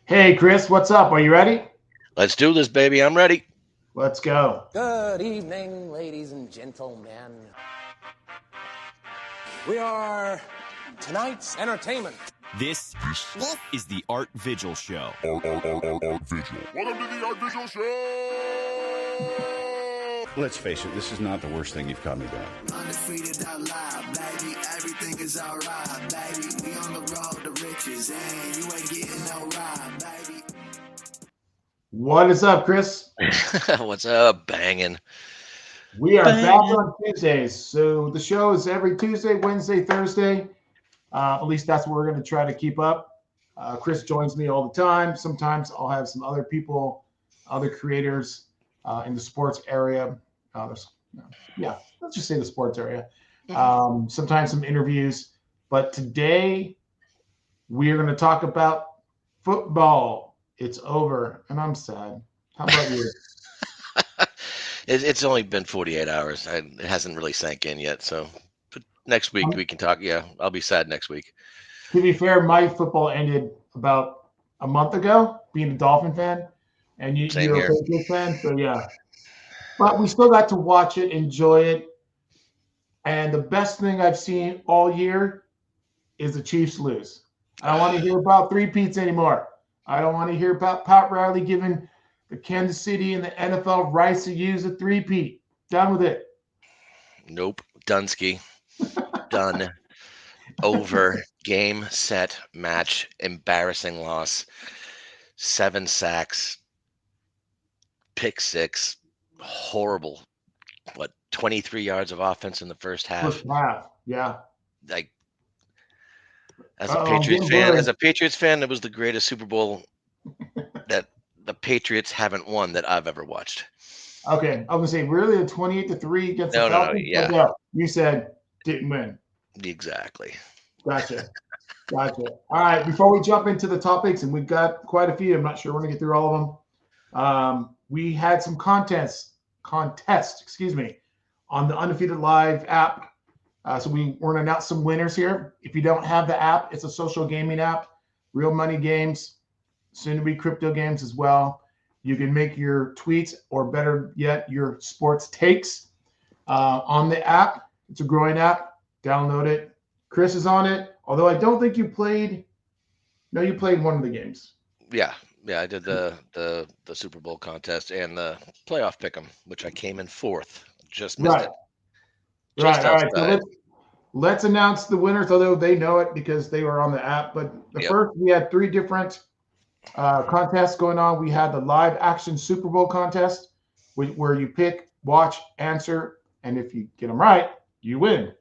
Hey, Chris, what's up? Are you ready? Let's do this, baby. I'm ready. Let's go. Good evening, ladies and gentlemen. We are tonight's entertainment. This is the Art Vigil Show. Art Vigil. Welcome to the Art Vigil Show! Let's face it, this is not the worst thing you've caught me doing. Undefeated out loud, baby. Everything is alright, baby. We on the road to riches, and you ain't getting no ride, baby. What is up, Chris? What's up, banging? We are back on Tuesdays. So the show is every Tuesday, Wednesday, Thursday. At least that's what we're going to try to keep up. Chris joins me all the time. Sometimes I'll have some other people, other creators in the sports area. Let's just say the sports area. Sometimes some interviews. But today we are going to talk about football. It's over, and I'm sad. How about you? It's only been 48 hours. It hasn't really sank in yet. So, but next week we can talk. Yeah, I'll be sad next week. To be fair, my football ended about a month ago, being a Dolphin fan, and Same you're here. a Patriots fan, so yeah. But we still got to watch it, enjoy it, and the best thing I've seen all year is the Chiefs lose. I don't want to hear about three-peats anymore. I don't want to hear about Pat Riley giving the Kansas City and the NFL rights to use a three-peat. Done with it. Nope. Dunsky. Done. Over. Game, set, match. Embarrassing loss. 7 sacks. Pick 6. Horrible. 23 yards of offense in the first half. First half, yeah. Like, as a Patriots fan, it was the greatest Super Bowl that the Patriots haven't won that I've ever watched. Okay, I was gonna say really a 28-3 against the No, Falcons. yeah. But no, you said didn't win. Exactly. Gotcha. All right, before we jump into the topics, and we've got quite a few, I'm not sure we're gonna get through all of them. We had some contest, on the Undefeated Live app. So we're gonna announce some winners here. If you don't have the app, it's a social gaming app, real money games, soon to be crypto games as well. You can make your tweets, or better yet, your sports takes on the app. It's a growing app. Download it. Chris is on it. Although I don't think you played. No, you played one of the games. Yeah. I did the Super Bowl contest and the playoff pick'em, which I came in 4th. Just missed it. Just All right. outside. So let's announce the winners, although they know it because they were on the app. But first, we had 3 different contests going on. We had the live action Super Bowl contest, where you pick, watch, answer, and if you get them right, you win.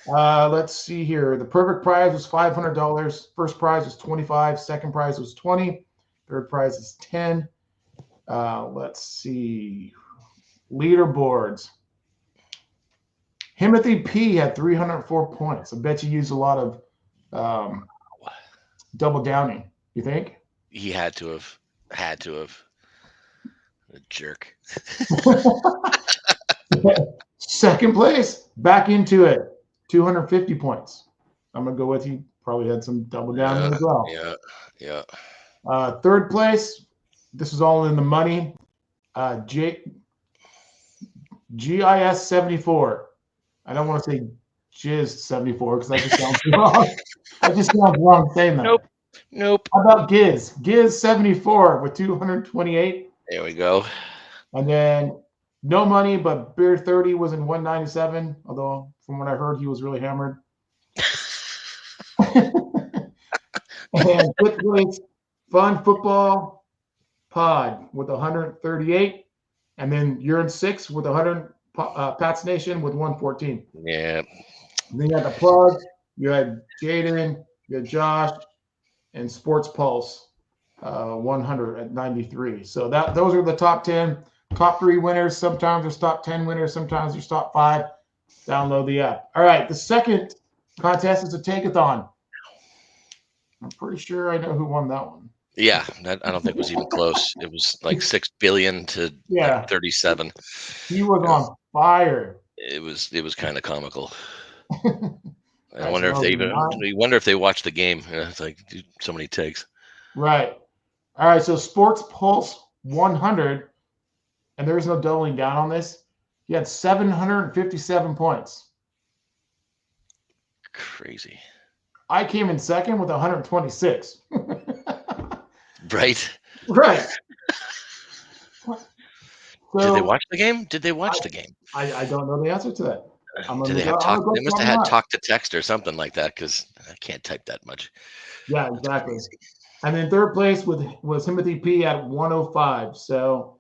Let's see here. The perfect prize was $500. First prize was $25. Second prize was $20. Third prize is $10. Let's see. Leaderboards. Timothy P had 304 points. I bet you used a lot of double downing. You think? He had to have. A jerk. Second place, back into it. 250 points. I'm going to go with you. Probably had some double down as well. Yeah. Third place, this is all in the money. GIS 74. I don't want to say Jizz 74 because that just sounds wrong. That just sounds wrong saying that. Nope. How about Giz? Giz 74 with 228. There we go. And then no money, but Beer 30 was in 197. Although from what I heard, he was really hammered. And fifth place, Fun Football Pod with 138. And then you're in 6th with 100. Pat's Nation with 114. Yeah. And then you had the plug. You had Jaden. You had Josh, and Sports Pulse 100 at 93. So those are the top 10, top 3 winners. Sometimes there's top 10 winners. Sometimes there's top 5. Download the app. All right. The second contest is a take-a-thon. I'm pretty sure I know who won that one. Yeah, I don't think it was even close. It was like 6 billion to like 37. He was on fire. It was kind of comical. I wonder if they watched the game. It's like so many takes. Right. All right, so Sports Pulse 100, and there is no doubling down on this. He had 757 points. Crazy. I came in second with 126. Right. Right. Did they So watch the game? Did they watch the game? I don't know the answer to that. Did they have talk? They must have had talk to text or something like that because I can't type that much. Yeah, exactly. And then third place was Timothy P at 105. So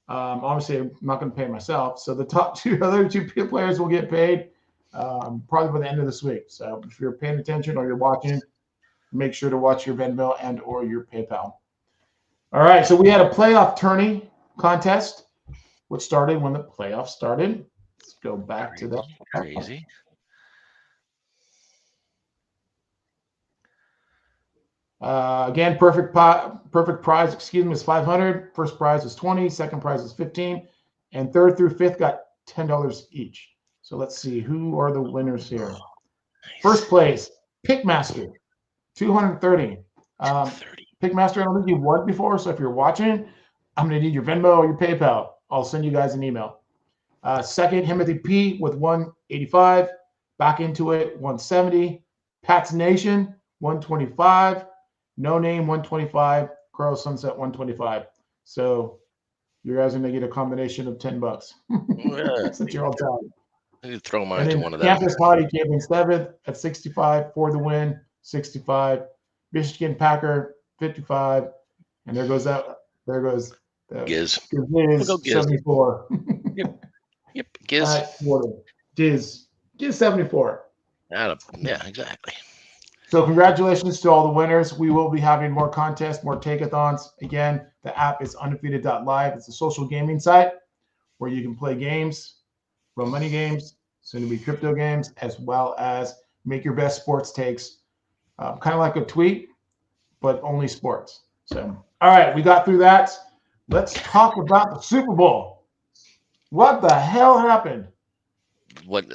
obviously I'm not going to pay myself. So the top other two players will get paid probably by the end of this week. So if you're paying attention or you're watching, make sure to watch your Venmo and or your PayPal. All right, so we had a playoff tourney contest, which started when the playoffs started. Let's go back to that. Crazy. Again, perfect prize, is 500. First prize is 20. Second prize is 15. And third through fifth got $10 each. So let's see, who are the winners here? Nice. First place, Pickmaster, 230. 30. Pickmaster, I don't think you've won before, so if you're watching, I'm going to need your Venmo or your PayPal. I'll send you guys an email. Second, Timothy P with 185. Back into it, 170. Pat's Nation, 125. No Name, 125. Carl Sunset, 125. So you guys are going to get a combination of $10 since you're all tied. I need to throw mine to one of them. Campus Party came in seventh at 65 for the win, 65. Michigan Packer, 55. And there goes Giz. Giz, 74. Yep. Giz. Giz 74. Yeah, exactly. So congratulations to all the winners. We will be having more contests, more take-a-thons. Again, the app is undefeated.live. It's a social gaming site where you can play games, real money games, soon to be crypto games, as well as make your best sports takes. Kind of like a tweet, but only sports. So, all right, we got through that. Let's talk about the Super Bowl. What the hell happened? What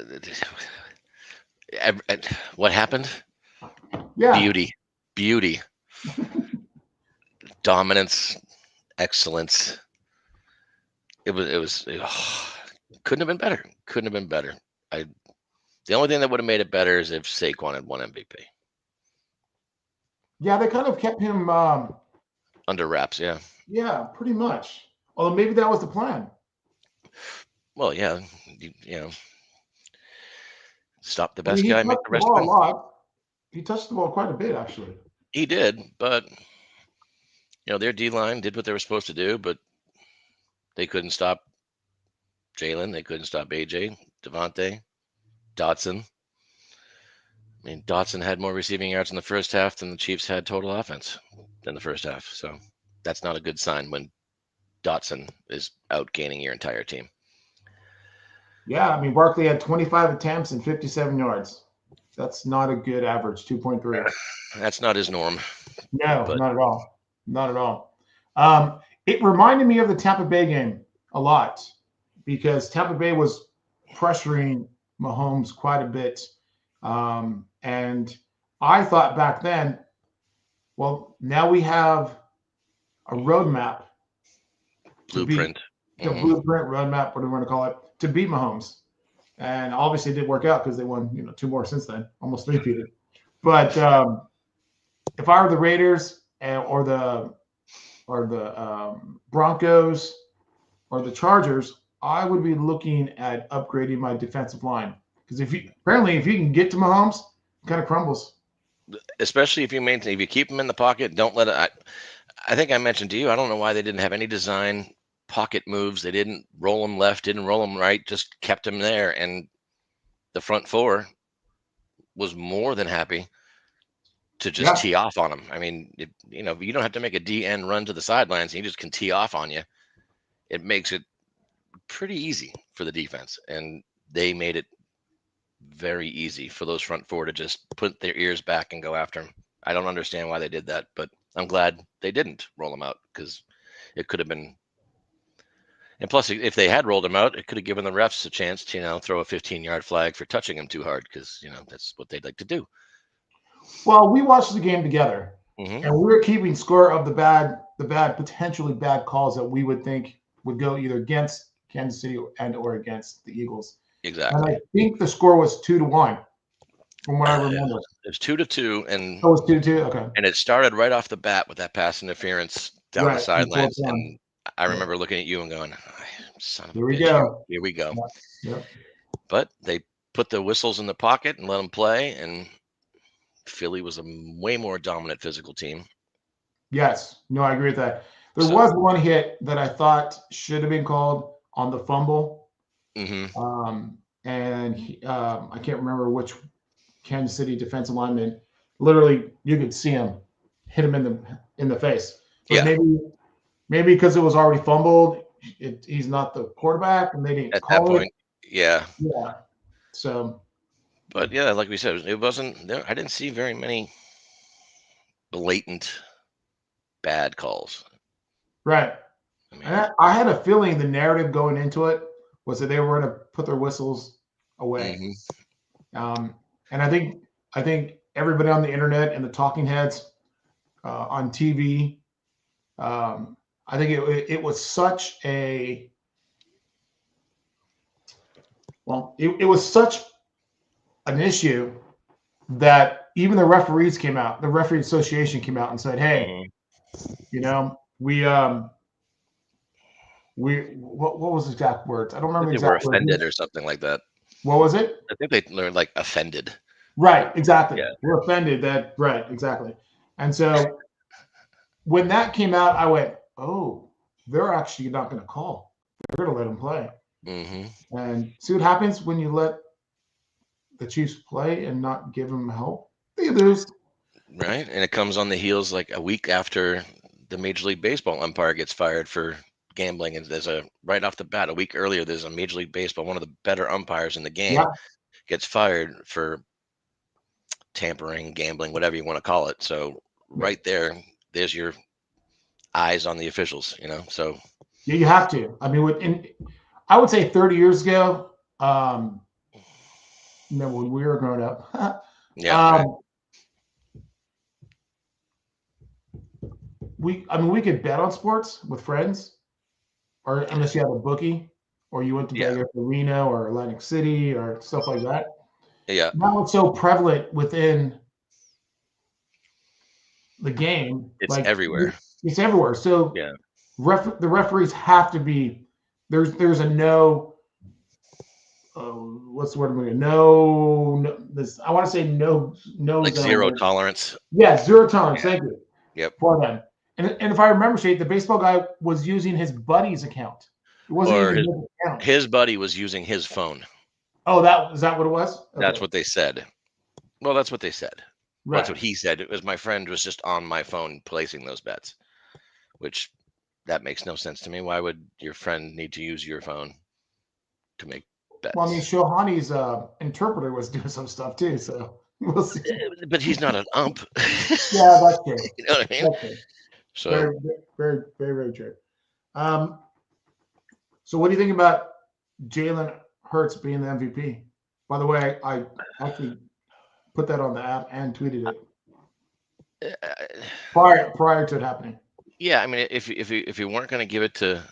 happened? Yeah. Beauty. Dominance, excellence. It was couldn't have been better. The only thing that would have made it better is if Saquon had won MVP. Yeah, they kind of kept him under wraps. Yeah. Yeah, pretty much. Although maybe that was the plan. Well, yeah, you know, stop the best guy, make the rest win. A lot. He touched the ball quite a bit, actually. He did, but their D-line did what they were supposed to do, but they couldn't stop Jalen. They couldn't stop AJ, Devontae, Dotson. I mean, Dotson had more receiving yards in the first half than the Chiefs had total offense in the first half. So that's not a good sign when Dotson is outgaining your entire team. Yeah, I mean, Barkley had 25 attempts and 57 yards. That's not a good average, 2.3. That's not his norm. No, not at all. Not at all. It reminded me of the Tampa Bay game a lot because Tampa Bay was pressuring Mahomes quite a bit. And I thought back then, well, now we have a roadmap. Blueprint. Blueprint, roadmap, whatever you want to call it, to beat Mahomes. And obviously it didn't work out because they won, 2 more since then, almost three-peated. But if I were the Raiders or the Broncos or the Chargers, I would be looking at upgrading my defensive line because if you can get to Mahomes, it kind of crumbles. Especially if you keep him in the pocket, don't let it. I think I mentioned to you, I don't know why they didn't have any design pocket moves. They didn't roll him left, didn't roll him right, just kept him there. And the front four was more than happy to just tee off on him. I mean, you don't have to make a DN run to the sidelines. He just can tee off on you. It makes it pretty easy for the defense. And they made it very easy for those front four to just put their ears back and go after him. I don't understand why they did that, but I'm glad they didn't roll him out because it could have been. And plus, if they had rolled him out, it could have given the refs a chance to, throw a 15-yard flag for touching him too hard because, that's what they'd like to do. Well, we watched the game together. Mhm. and we were keeping score of the potentially bad calls that we would think would go either against Kansas City or against the Eagles. And Exactly. I think the score was 2-1, from what I remember. It was 2-2, and Oh, it's 2-2. Okay, it started right off the bat with that pass interference down the right. In fourth sidelines, down. and I Yeah. remember looking at you and going, "Son of a Here we bitch, here, go. here we go." Yep. But they put the whistles in the pocket and let them play, and Philly was a way more dominant physical team. Yes. No, I agree with that. There So, was one hit that I thought should have been called on the fumble. mhm. And I can't remember which Kansas City defensive lineman. Literally, you could see him hit him in the face. But Yeah, maybe because it was already fumbled, he's not the quarterback, and they didn't at that call it. point, yeah. Yeah. So But yeah, like we said, it wasn't there. I didn't see very many blatant bad calls. right. I And mean, I had a feeling the narrative going into it was that they were going to put their whistles away. mhm. Um, and I think everybody on the internet and the talking heads on TV, I think it was such a it was such an issue that even the referees came out, the referee association came out and said, "Hey, Mhm. we what was the exact words? I don't I remember think the they were exact offended words. or something like that. What was it? I think they were like offended. Right, exactly. Yeah, We're offended that right, exactly. And so when that came out, I went, "Oh, they're actually not going to call. They're going to let them play hmm and see what happens when you let the Chiefs play and not give them help. They lose." right. And it comes on the heels like a week after the Major League Baseball umpire gets fired for gambling, and there's a right off the bat a week earlier. There's a Major League Baseball, one of the better umpires in the game, Yeah, gets fired for tampering, gambling, whatever you want to call it. So right there's your eyes on the officials. So yeah, you have to. I mean, I would say 30 years ago, when we were growing up, yeah, right. we could bet on sports with friends, or unless you had a bookie, or you went to Yeah, Vegas or Reno or Atlantic City or stuff like that. yeah. Now it's so prevalent within the game, It's like everywhere. it's everywhere. So Yeah. the referees have to be there's a no what's the word I'm looking at? No, this I want to say no Like zone. zero tolerance. Yeah, zero tolerance. Yeah. Thank you Yep. for them. And if I remember straight, the baseball guy was using his buddy's account. It wasn't Or even his account. his buddy was using his phone. Oh, is that what it was? That's Okay, what they said. Well, that's what they said. Well, that's right. what he said. It was my friend was just on my phone placing those bets, which that makes no sense to me. Why would your friend need to use your phone to make Well, I mean, bets? Shohani's interpreter was doing some stuff too, so we'll see. But he's not an ump. Yeah, that's true. You know what I mean? That's true. So Very, very, very, very true. Um, so what do you think about Jalen Hurts being the MVP? By the way, I actually put that on the app and tweeted it prior to it happening. yeah, I mean, if you weren't going to give it to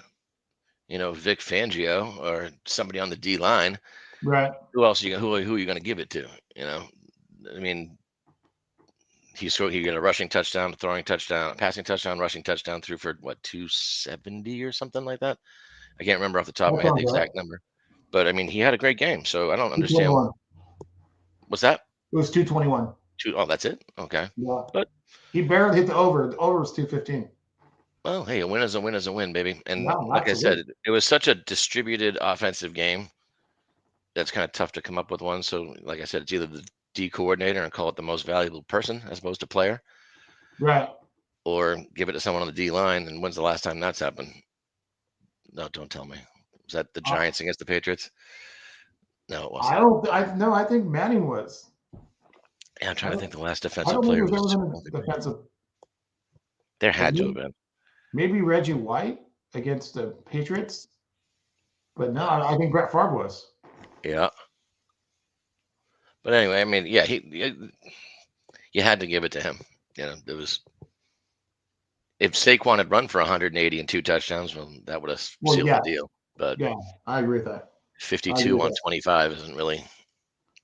Vic Fangio or somebody on the D line, Right. who else who are you going to give it to? I mean, he got a rushing touchdown, a throwing touchdown, a passing touchdown, rushing touchdown, threw for what 270 or something like that. I can't remember off the top of That my head the sounds right. exact number, but I mean he had a great game. So I don't understand 221. what's that. It was 221. Oh, that's it. Okay, Yeah. but He barely hit the over. The over was 215. well, hey, a win is a win is a win, baby. And Yeah, like I said, absolutely. it was such a distributed offensive game that's kind of tough to come up with one. So like I said, it's either the D coordinator and call it the most valuable person as opposed to player, Right. or give it to someone on the D line. And when's the last time that's happened? No, don't tell me. Was that the I, Giants against the Patriots? No, it I wasn't. don't. I no. I think Manning was. Yeah, I'm I trying to don't. think the last I defensive don't think player there's was. ever been a defensive. There Like had to have been. maybe Reggie White against the Patriots, but no. Uh, I think Brett Favre was. yeah. But anyway, I mean, yeah, you had to give it to him. It was if Saquon had run for 180 and 2 touchdowns, well, that would have sealed yeah. the deal. But Yeah, I agree with that. 52 on 25 isn't really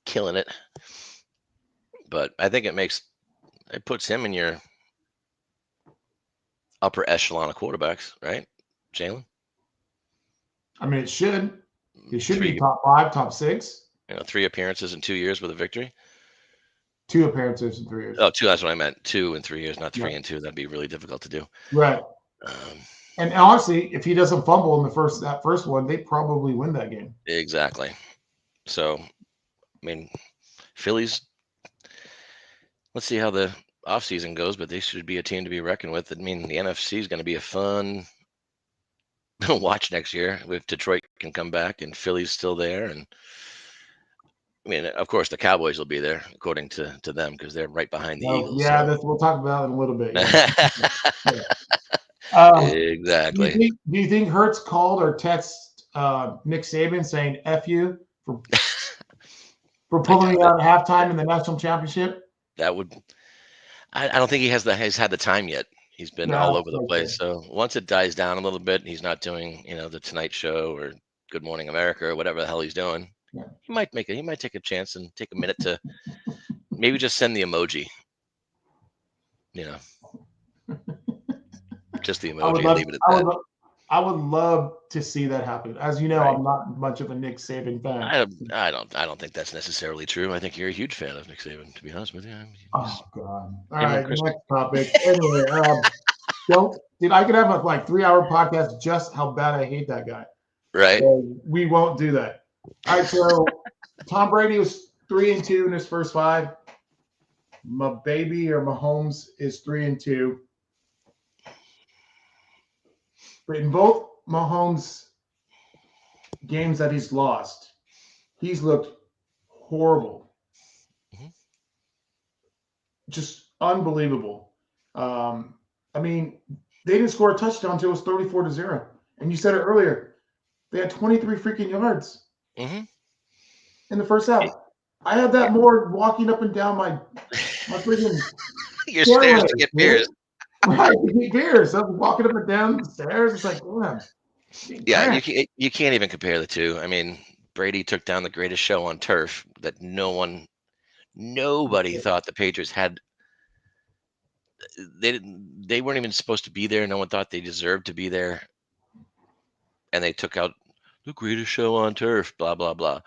killing it. But I think it puts him in your upper echelon of quarterbacks, right, Jalen? I mean, it should. It should be Three, top 5, top 6. 3 appearances in 2 years with a victory. 2 appearances in 3 years. Oh, 2. That's what I meant. 2 in 3 years, not 3 Yeah. and 2. That'd be really difficult to do. Right. Um, And honestly, if he doesn't fumble in that first one, they probably win that game. exactly. So, I mean, Phillies. Let's see how the offseason goes, but they should be a team to be reckoned with. I mean, the NFC is going to be a fun watch next year if Detroit can come back and Philly's still there. And I mean, of course, the Cowboys will be there according to them because they're right behind the Eagles. Yeah, so. we'll talk about it in a little bit. Yeah. Exactly. Do you think Hurts called or texted Nick Saban saying "F you" for pulling me out at halftime in the national championship? That would. I don't think he's had the time yet. He's been all over the place. So once it dies down a little bit, he's not doing the Tonight Show or Good Morning America or whatever the hell he's doing. Yeah. He might take a chance and take a minute to maybe just send the emoji. Just the emoji and leave it at that. I would love to see that happen. As you know, right. I'm not much of a Nick Saban fan. I don't think that's necessarily true. I think you're a huge fan of Nick Saban, to be honest with you. Oh God! All right, next topic. Anyway, dude, I could have a 3-hour podcast just how bad I hate that guy. Right. So we won't do that. All right. So Tom Brady was 3-2 in his first 5. My baby or Mahomes is 3-2. But in both Mahomes' games that he's lost, he's looked horrible. Mm-hmm. Just unbelievable. I mean, they didn't score a touchdown until it was 34-0. And you said it earlier. They had 23 freaking yards in the first half. I had that more walking up and down my freaking your stairs to get beers. Right, to get beers. I'm walking up and down the stairs. It's like, damn. Yeah, you can't even compare the two. I mean, Brady took down the greatest show on turf that nobody thought the Patriots had. They weren't even supposed to be there. No one thought they deserved to be there. And they took out the greatest show on turf, blah, blah, blah.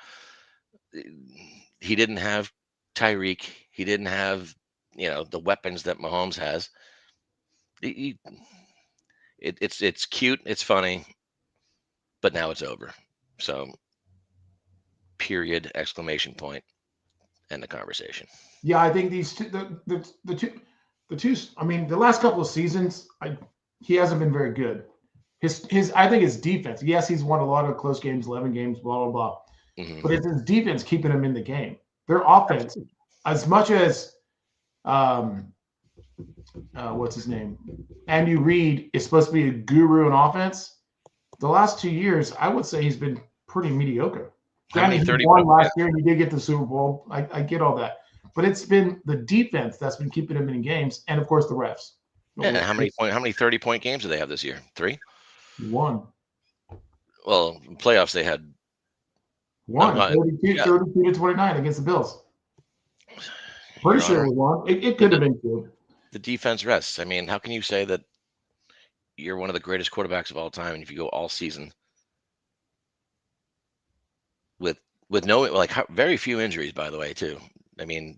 He didn't have Tyreek. He didn't have, the weapons that Mahomes has. It's cute. It's funny. But now it's over. So, period, exclamation point, end the conversation. Yeah, I think these two, the two. I mean, the last couple of seasons, he hasn't been very good. I think his defense. Yes, he's won a lot of close games, 11 games, blah blah blah. Mm-hmm. But it's his defense keeping him in the game. Their offense, as much as, what's his name, Andy Reid is supposed to be a guru in offense. The last 2 years, I would say he's been pretty mediocre. Granted, he won last year and he did get the Super Bowl. I get all that. But it's been the defense that's been keeping him in games, and of course the refs. Yeah, how many 30-point games do they have this year? 3? 1. Well, in playoffs they had 1. 32-29 against the Bills. Pretty sure it was 1. It could have been good. The defense rests. I mean, how can you say that you're one of the greatest quarterbacks of all time, and if you go all season with no very few injuries, by the way, too. I mean,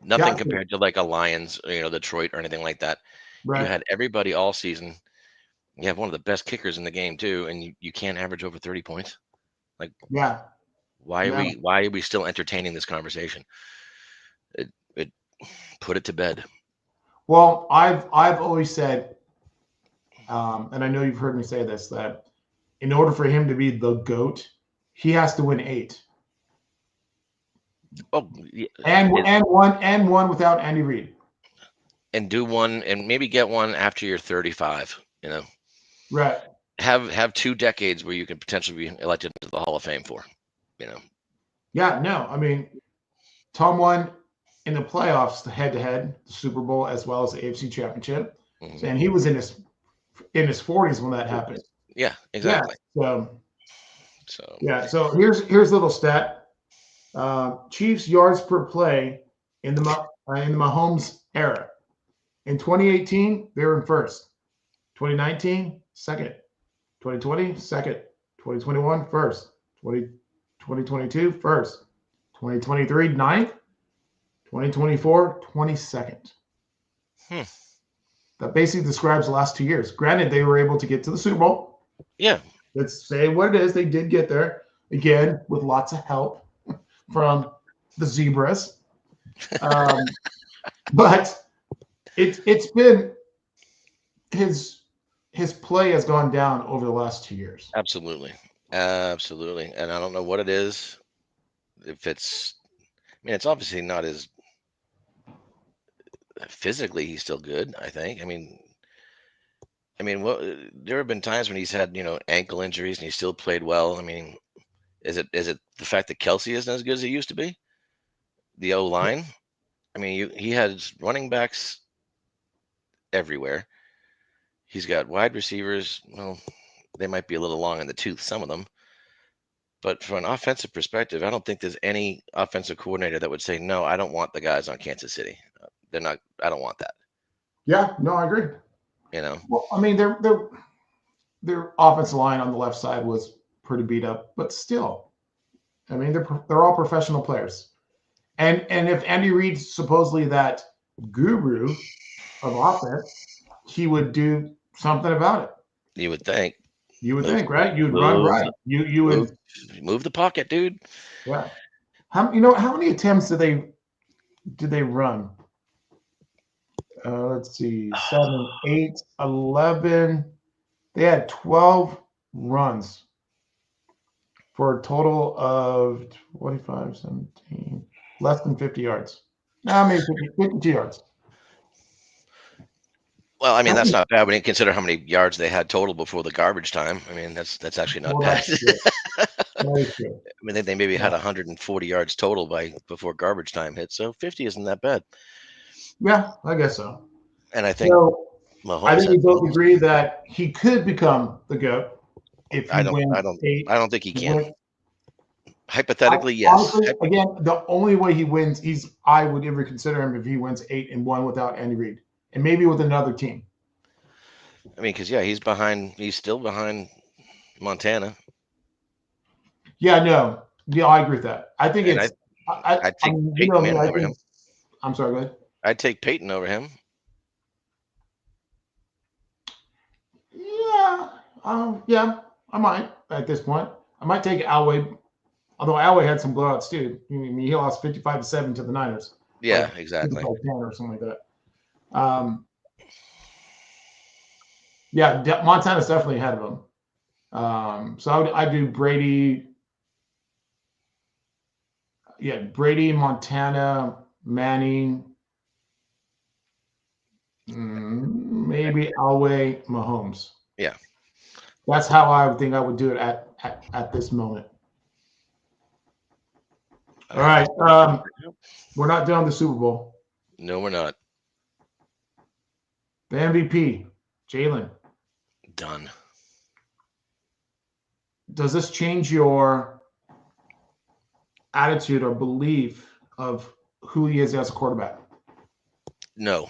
nothing compared to like a Lions, Detroit or anything like that. Right. You had everybody all season. You have one of the best kickers in the game too, and you can't average over 30 points. Like, yeah. Why are we still entertaining this conversation? It put it to bed. Well, I've always said, and I know you've heard me say this, that in order for him to be the GOAT, he has to win 8. Oh, yeah. And one without Andy Reid. And do one, and maybe get one after you're 35. Right. Have 2 decades where you can potentially be elected to the Hall of Fame for. Yeah. No. I mean, Tom won in the playoffs, the head-to-head, the Super Bowl, as well as the AFC Championship. And he was in his 40s when that happened. Yeah, exactly. Yeah. So So here's a little stat. Chiefs yards per play in the Mahomes era. In 2018, they were in first. 2019, second. 2020, second. 2021, first. 2022, first. 2023, ninth. 2024, 22nd. That basically describes the last 2 years. Granted, they were able to get to the Super Bowl. Yeah. Let's say what it is. They did get there, again, with lots of help from the Zebras. But it's been his play has gone down over the last 2 years. Absolutely. And I don't know what it is. If it's, I mean, it's obviously not as physically, he's still good, I think. I mean, well, there have been times when he's had, ankle injuries and he still played well. I mean, is it the fact that Kelsey isn't as good as he used to be? The O line? I mean, he has running backs everywhere. He's got wide receivers. Well, they might be a little long in the tooth, some of them. But from an offensive perspective, I don't think there's any offensive coordinator that would say, no, I don't want the guys on Kansas City. They're not, I don't want that. Yeah, no, I agree. Well, I mean, their offensive line on the left side was pretty beat up, but still, I mean, they're all professional players. And if Andy Reid's supposedly that guru of offense, he would do something about it. You would think. You would think, right? You'd run right. You would move the pocket, dude. Yeah. How many attempts did they run? Let's see, 7, 8, 11. They had 12 runs for a total of 45, 17, less than 50 yards. No, maybe 52 yards. Well, I mean, that's not bad when you consider how many yards they had total before the garbage time. I mean, that's actually not bad. I mean, they maybe had 140 yards total before garbage time hit, so 50 isn't that bad. Yeah, I guess so. And I think I think we both agree that he could become the GOAT if he wins. I don't think he can. Hypothetically, yes. Honestly, again, the only way he wins, I would ever consider him if he wins 8-1 without Andy Reid, and maybe with another team. I mean, because he's still behind Montana. Yeah, no, yeah, I agree with that. I think I'd take Peyton Manning over him. I'm sorry, go ahead. I'd take Peyton over him. Yeah, I might at this point. I might take Elway, although Elway had some blowouts too. I mean, he lost 55-7 to the Niners. Yeah, exactly. Or something like that. Yeah, Montana's definitely ahead of him. So I do Brady. Yeah, Brady, Montana, Manning, maybe Elway, Mahomes. Yeah. That's how I would think I would do it at this moment. All right. We're not done with the Super Bowl. No, we're not. The MVP, Jalen. Done. Does this change your attitude or belief of who he is as a quarterback? No.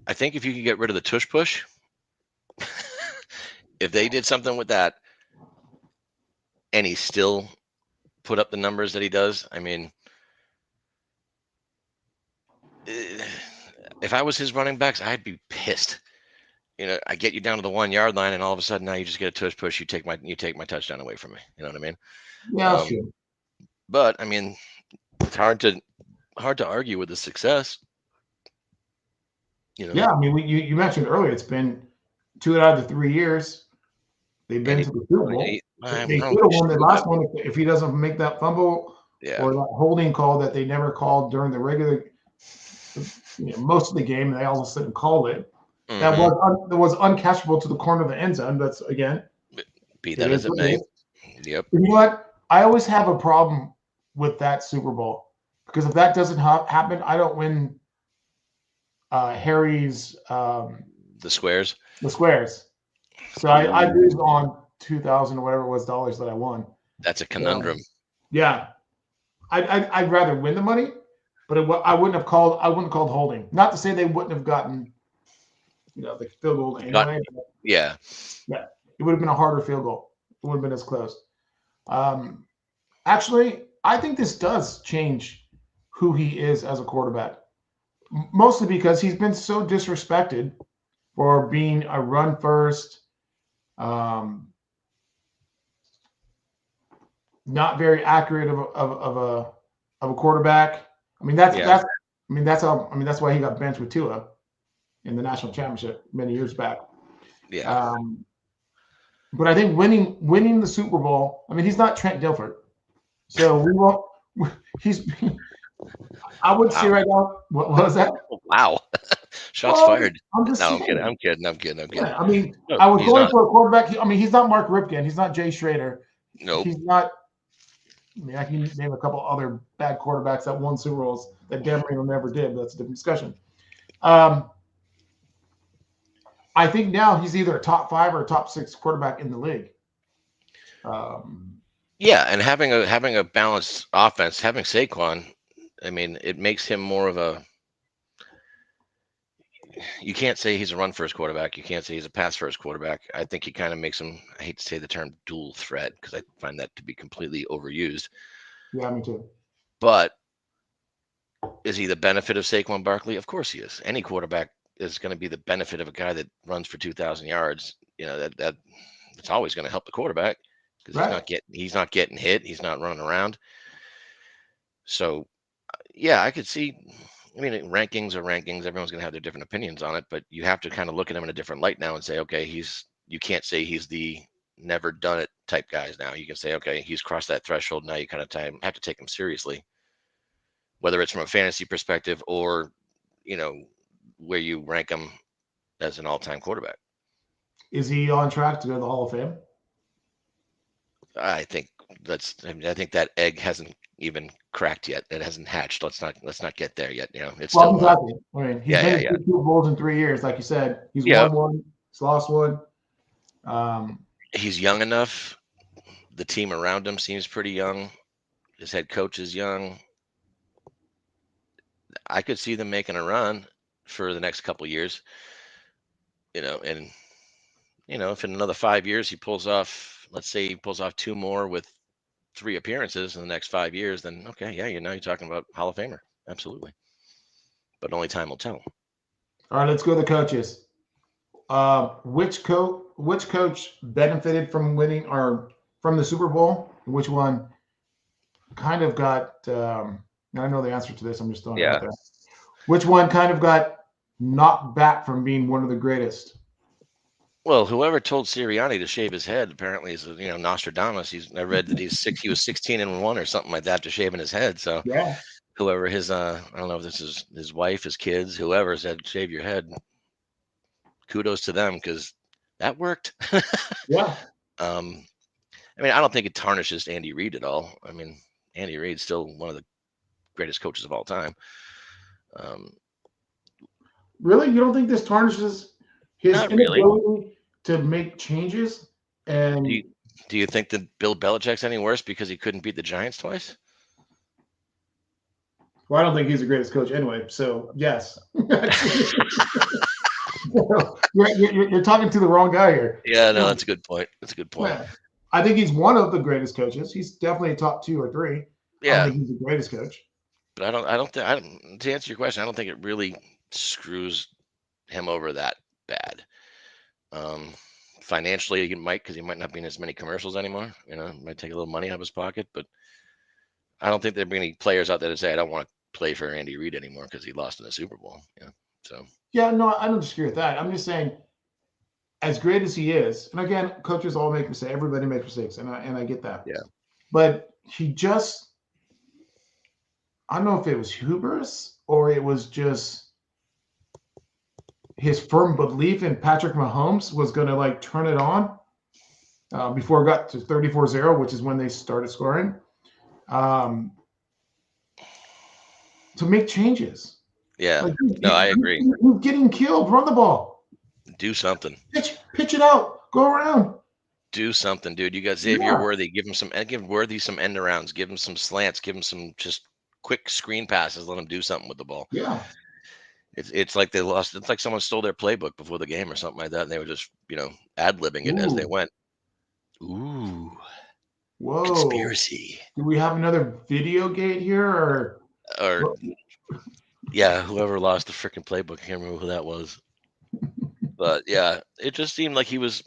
I think if you could get rid of the tush push, if they did something with that and he still put up the numbers that he does, I mean, if I was his running backs, I'd be pissed. I get you down to the 1 yard line, and all of a sudden now you just get a tush push. You take my touchdown away from me. You know what I mean? Yeah, sure. But I mean, it's hard to argue with the success. Yeah, I mean, you mentioned earlier it's been 2 out of the 3 years they've been to the Super Bowl. They could have won the last one if he doesn't make that fumble or that holding call that they never called during the regular, most of the game. They all of a sudden called it. Mm-hmm. That was uncatchable to the corner of the end zone. That's again, be that as it may. Yep. You know what? I always have a problem with that Super Bowl because if that doesn't happen, I don't win Harry's The squares. the squares. So I lose on 2,000 or whatever it was dollars that I won. That's a conundrum. Yeah, I'd rather win the money, but I wouldn't called holding. Not to say they wouldn't have gotten, the field goal anyway. Yeah. Yeah, it would have been a harder field goal. It wouldn't have been as close. Actually, I think this does change who he is as a quarterback, mostly because he's been so disrespected for being a run first, not very accurate of a quarterback. I mean that's why he got benched with Tua in the national championship many years back. Yeah. But I think winning the Super Bowl. I mean, he's not Trent Dilfer, so we won't. I would say right now. What was that? Wow. Shots fired. I'm just No, saying. I'm kidding. Yeah, I mean, No, I was he's going not. for a quarterback. I mean, he's not Mark Ripken. He's not Jay Schrader. Nope. He's not. I mean, I can name a couple other bad quarterbacks that won Super Bowls that Dan Marino never did, but that's a different discussion. I think now he's either a top 5 or a top 6 quarterback in the league. Yeah, and having a balanced offense, having Saquon, I mean, it makes him more of a. You can't say he's a run first quarterback. You can't say he's a pass first quarterback. I think he kind of makes him. I hate to say the term dual threat because I find that to be completely overused. Yeah, me too. But is he the benefit of Saquon Barkley? Of course he is. Any quarterback is going to be the benefit of a guy that runs for 2,000 yards. That it's always going to help the quarterback because he's not getting hit. He's not running around. So, yeah, I could see. I mean, rankings are rankings. Everyone's going to have their different opinions on it, but you have to kind of look at him in a different light now and say, okay, you can't say he's the never done it type guys now. You can say, okay, he's crossed that threshold. Now you kind of have to take him seriously, whether it's from a fantasy perspective or, where you rank him as an all-time quarterback. Is he on track to go to the Hall of Fame? I think that egg hasn't even cracked yet. It hasn't hatched. Let's not get there yet. It's still. Exactly. I mean, he's been in 2 Super Bowls in 3 years, like you said. He's won one, he's lost one. He's young enough. The team around him seems pretty young. His head coach is young. I could see them making a run for the next couple of years. And if in another 5 years he pulls off, let's say he pulls off 2 more with 3 appearances in the next 5 years, then okay, yeah, you're talking about Hall of Famer, absolutely. But only time will tell. All right, let's go to the coaches. Which coach benefited from winning or from the Super Bowl? Which one kind of got? I know the answer to this. I'm just throwing it out there. Which one kind of got knocked back from being one of the greatest? Well, whoever told Sirianni to shave his head apparently is Nostradamus. I read that he was 16-1 or something like that after shaving his head. So yeah, whoever his I don't know if this is his wife, his kids, whoever said shave your head. Kudos to them because that worked. Yeah. I mean, I don't think it tarnishes Andy Reid at all. I mean, Andy Reid's still one of the greatest coaches of all time. Really, you don't think this tarnishes his inability to make changes? And do you think that Bill Belichick's any worse because he couldn't beat the Giants twice? Well, I don't think he's the greatest coach anyway. So yes. You're talking to the wrong guy here. Yeah, no, that's a good point. Yeah. I think he's one of the greatest coaches. He's definitely a top 2 or 3. Yeah, I don't think he's the greatest coach. But I don't think to answer your question, I don't think it really screws him over that bad. Financially, he might because he might not be in as many commercials anymore. Might take a little money out of his pocket, but I don't think there'd be any players out there that say I don't want to play for Andy Reid anymore because he lost in the Super Bowl. So. Yeah, no, I don't disagree with that. I'm just saying, as great as he is, and again, coaches all make mistakes. Everybody makes mistakes, and I get that. Yeah. But he just, I don't know if it was hubris or it was just his firm belief in Patrick Mahomes was going to turn it on before it got to 34-0, which is when they started scoring, to make changes. Yeah. Like, No, I agree. You're getting killed. Run the ball. Do something. Pitch it out. Go around. Do something, dude. You got Xavier Worthy. Give Worthy some end arounds. Give him some slants. Give him some just quick screen passes. Let him do something with the ball. Yeah. It's like they lost. It's like someone stole their playbook before the game or something like that, and they were just ad-libbing it as they went. Ooh. Whoa. Conspiracy. Do we have another video gate here, or yeah, whoever lost the freaking playbook, I can't remember who that was. But yeah, it just seemed like he wasn't.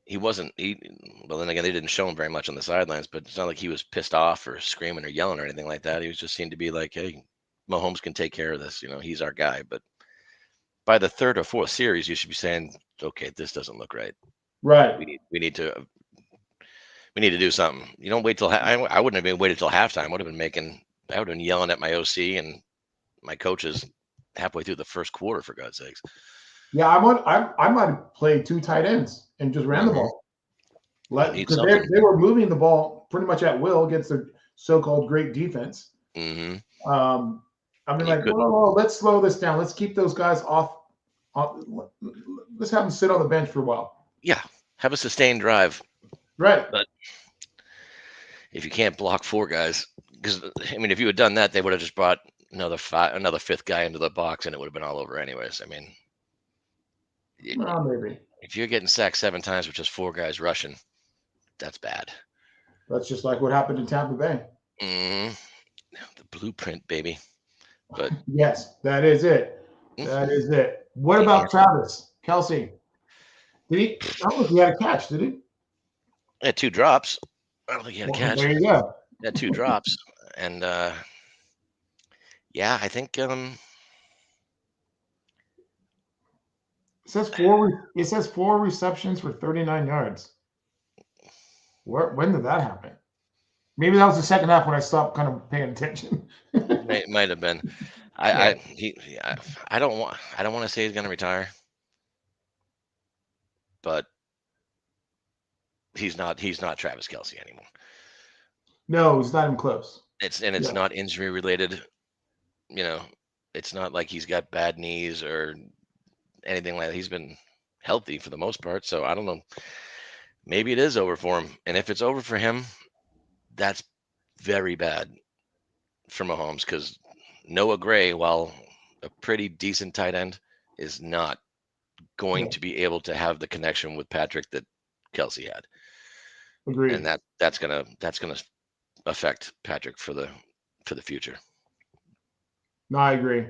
Well, then again, they didn't show him very much on the sidelines, but it's not like he was pissed off or screaming or yelling or anything like that. He was just seemed to be like, hey, Mahomes can take care of this. He's our guy. But by the third or fourth series, you should be saying, okay, this doesn't look right. Right. We need to do something. You don't wait till I wouldn't have been waited till halftime. I would have been yelling at my OC and my coaches halfway through the first quarter, for God's sakes. Yeah, I might have played 2 tight ends and just ran the ball. Because they were moving the ball pretty much at will against the so-called great defense. Mm-hmm. I mean, like, whoa, let's slow this down. Let's keep those guys off. Let's have them sit on the bench for a while. Yeah, have a sustained drive. Right. But if you can't block 4 guys, because I mean, if you had done that, they would have just brought another 5th guy into the box, and it would have been all over anyways. I mean, maybe if you're getting sacked 7 times with just 4 guys rushing, that's bad. That's just like what happened in Tampa Bay. Mm-hmm. The blueprint, baby. But yes, that is it. That is it. What about Travis Kelce? Did he? I don't know if he had a catch. Did he? He had 2 drops. I don't think he had a catch. There you go. He had 2 drops, and yeah, I think it says 4. It says 4 receptions for 39 yards. When did that happen? Maybe that was the second half when I stopped kind of paying attention. might have been. I don't want to say he's going to retire, but he's not Travis Kelce anymore. No, he's not even close. It's not injury related. It's not like he's got bad knees or anything like that. He's been healthy for the most part. So I don't know. Maybe it is over for him. And if it's over for him, that's very bad for Mahomes, because Noah Gray, while a pretty decent tight end, is not going to be able to have the connection with Patrick that Kelce had. Agreed. And that's gonna affect Patrick for the future. No, I agree.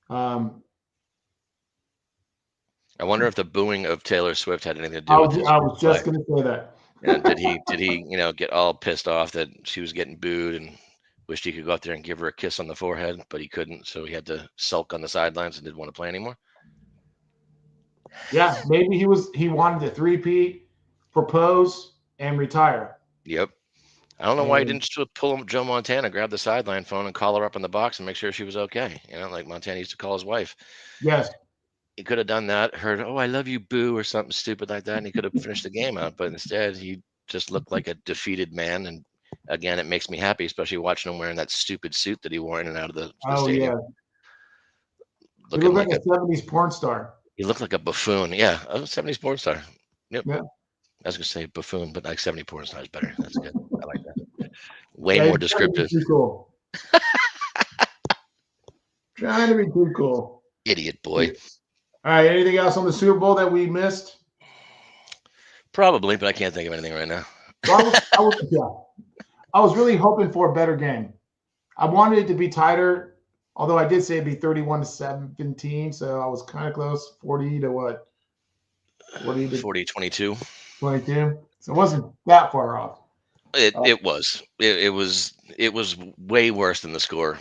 I wonder if the booing of Taylor Swift had anything to do with his I was just going to say that. And did he get all pissed off that she was getting booed and wished he could go out there and give her a kiss on the forehead, but he couldn't, so he had to sulk on the sidelines and didn't want to play anymore? Yeah, maybe he wanted to 3-peat, propose, and retire. Yep. I don't know why he didn't just pull Joe Montana, grab the sideline phone, and call her up in the box and make sure she was okay. Like Montana used to call his wife. Yes. He could have done that, heard, "Oh, I love you, boo," or something stupid like that, and he could have finished the game out. But instead, he just looked like a defeated man. And again, it makes me happy, especially watching him wearing that stupid suit that he wore in and out of the stadium. Yeah. He looked like a 70s porn star. He looked like a buffoon. Yeah, a 70s porn star. Yep. Yeah. I was going to say buffoon, but like 70 porn star is better. That's good. I like that. Way more descriptive. Too cool. Trying to be too cool. Idiot boy. All right. Anything else on the Super Bowl that we missed? Probably, but I can't think of anything right now. I was really hoping for a better game. I wanted it to be tighter, although I did say it'd be 31-17, so I was kind of close. 40 to what? 40-22. 22. So it wasn't that far off. It was way worse than the score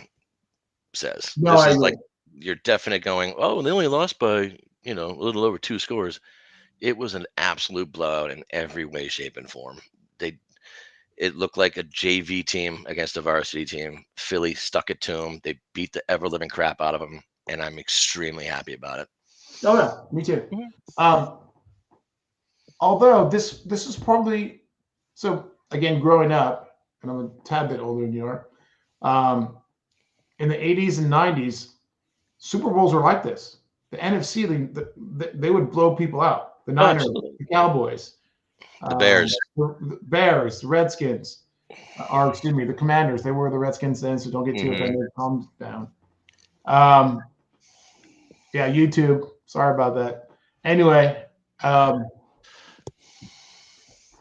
says. No, this is like you're definitely going, oh, they only lost by a little over 2 scores. It was an absolute blowout in every way, shape, and form. It looked like a JV team against a varsity team. Philly stuck it to them. They beat the ever-living crap out of them, and I'm extremely happy about it. Oh yeah, me too. Although this is probably, so again, growing up, and I'm a tad bit older than you are, in the 80s and 90s, Super Bowls were like this. The NFC, they would blow people out. The Niners, absolutely. the Cowboys, The Bears. the Bears, the Redskins, or excuse me, the Commanders. They were the Redskins then, so don't get too offended. Calm down. Yeah, YouTube. Sorry about that. Anyway,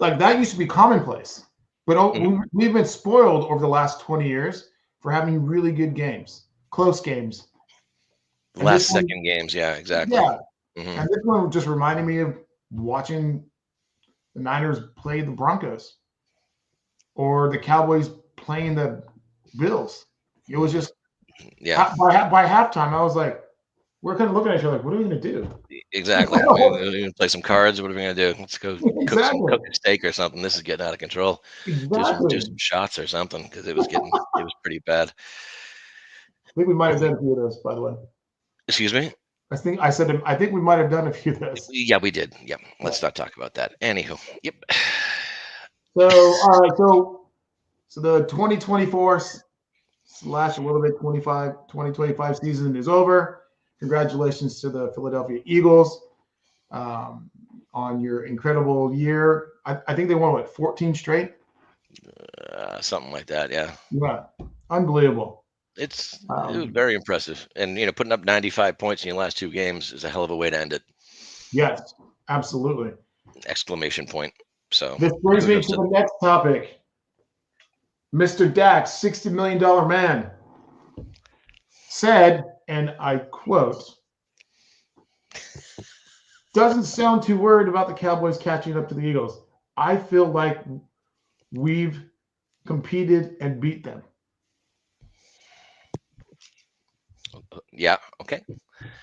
like that used to be commonplace, but we've been spoiled over the last 20 years for having really good games, close games. Last second games, yeah, exactly. Yeah, and this one just reminded me of watching the Niners play the Broncos or the Cowboys playing the Bills. It was just by halftime, I was like, we're kind of looking at each other like, what are we going to do? Exactly. We're going to play some cards. What are we going to do? Let's go cook a steak or something. This is getting out of control. Exactly. Do some shots or something because it was pretty bad. I think we might have done a few of those, by the way. Excuse me? I think we might have done a few of those. Yeah, we did. Yep. Let's not talk about that. Anywho. Yep. So, all right. So the 2024 / a little bit 2025 season is over. Congratulations to the Philadelphia Eagles on your incredible year. I think they won, 14 straight? Something like that, yeah. Yeah. Unbelievable. It was very impressive. And, putting up 95 points in your last two games is a hell of a way to end it. Yes, absolutely. Exclamation point. So this brings me to the next topic. Mr. Dax, $60 million man, said, and I quote, doesn't sound too worried about the Cowboys catching up to the Eagles. I feel like we've competed and beat them. Yeah, okay.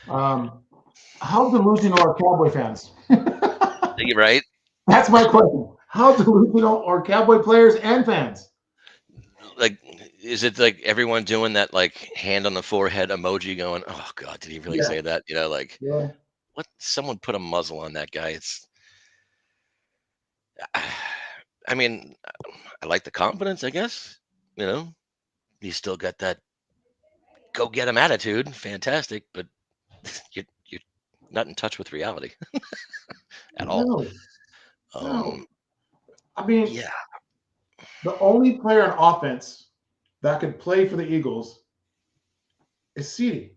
How delusional are Cowboy fans? You're right. That's my question. How delusional are Cowboy players and fans? Like, is it like everyone doing that like hand on the forehead emoji going, oh God, did he really say that? What? Someone put a muzzle on that guy. I mean, I like the confidence, I guess. He's still got that go get him attitude. Fantastic, but you're not in touch with reality at all. No. I mean, yeah. The only player on offense that could play for the Eagles is CeeDee.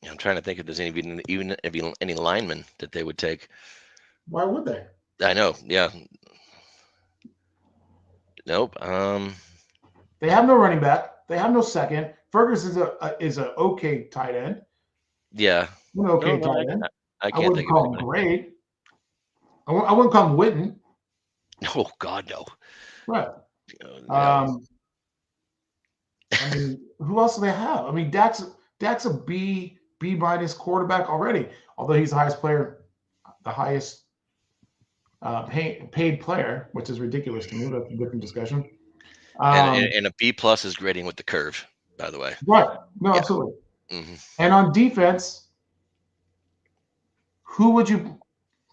I'm trying to think if there's any linemen that they would take. Why would they? I know. Yeah. Nope. They have no running back. They have no second. Ferguson is a okay tight end. Yeah. Tight end. I can't think of him great. I wouldn't call him Witten. Oh God, no. Right. No. I mean, who else do they have? I mean, Dak's a B minus quarterback already. Although he's the highest player, the highest paid player, which is ridiculous to me. That's a different discussion. And a B plus is grading with the curve, by the way. Right. No, absolutely. Mm-hmm. And on defense, who would you?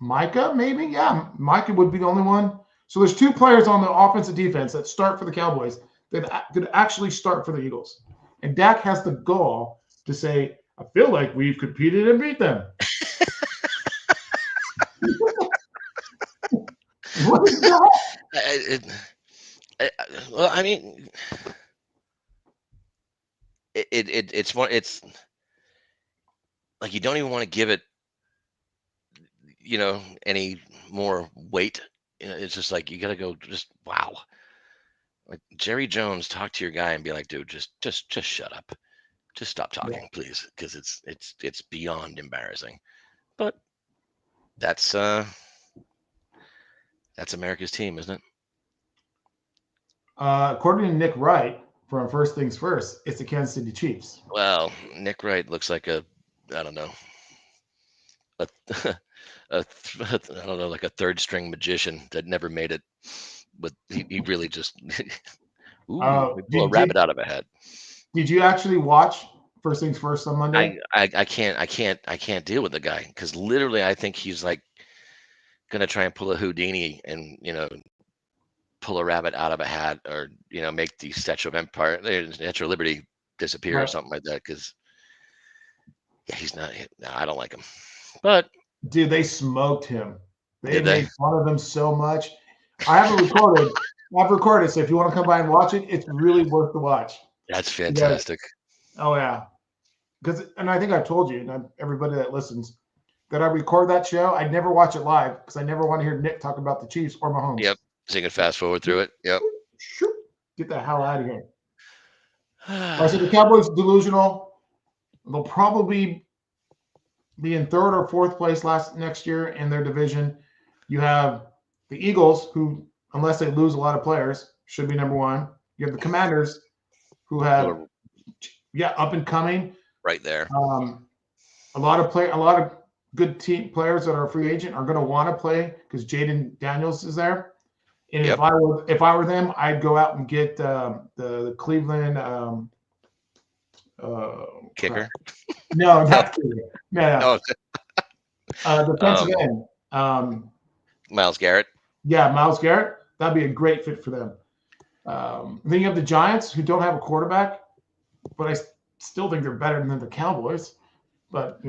Micah, maybe? Yeah, Micah would be the only one. So there's two players on the offensive defense that start for the Cowboys that could actually start for the Eagles. And Dak has the gall to say, I feel like we've competed and beat them. What is that? Well, I mean, it's like you don't even want to give it, any more weight. It's just like you got to go. Just wow. Like Jerry Jones, talk to your guy and be like, dude, just shut up, just stop talking, please, because it's beyond embarrassing. But that's America's team, isn't it? According to Nick Wright from First Things First, it's the Kansas City Chiefs. Well, Nick Wright looks like I don't know, like a third string magician that never made it. But he really just blew a rabbit out of a hat. Did you actually watch First Things First on Monday? I can't deal with the guy because literally I think he's like gonna try and pull a Houdini and pull a rabbit out of a hat, or make the Statue of Empire, Statue of Liberty disappear or Right. something like that. Because he's not. No, I don't like him. But Dude, they smoked him. They Did they? made fun of him so much. I have it recorded. I've recorded, so if you want to come by and watch it, it's really worth the watch. That's fantastic. Oh yeah, and I think I've told you, and everybody that listens, that I record that show. I never watch it live because I never want to hear Nick talk about the Chiefs or Mahomes. Yep. So you can fast forward through it. Yep. Get the hell out of here. I said the Cowboys delusional. They'll probably be in third or fourth place next year in their division. You have the Eagles, who, unless they lose a lot of players, should be number one. You have the Commanders, who have up and coming. Right there. A lot of good team players that are free agent are going to want to play because Jaden Daniels is there. And if I were them, I'd go out and get the Cleveland kicker. No, not kicker. No. Defensive end. Myles Garrett. Yeah, Myles Garrett. That'd be a great fit for them. Then you have the Giants, who don't have a quarterback, but I still think they're better than the Cowboys. But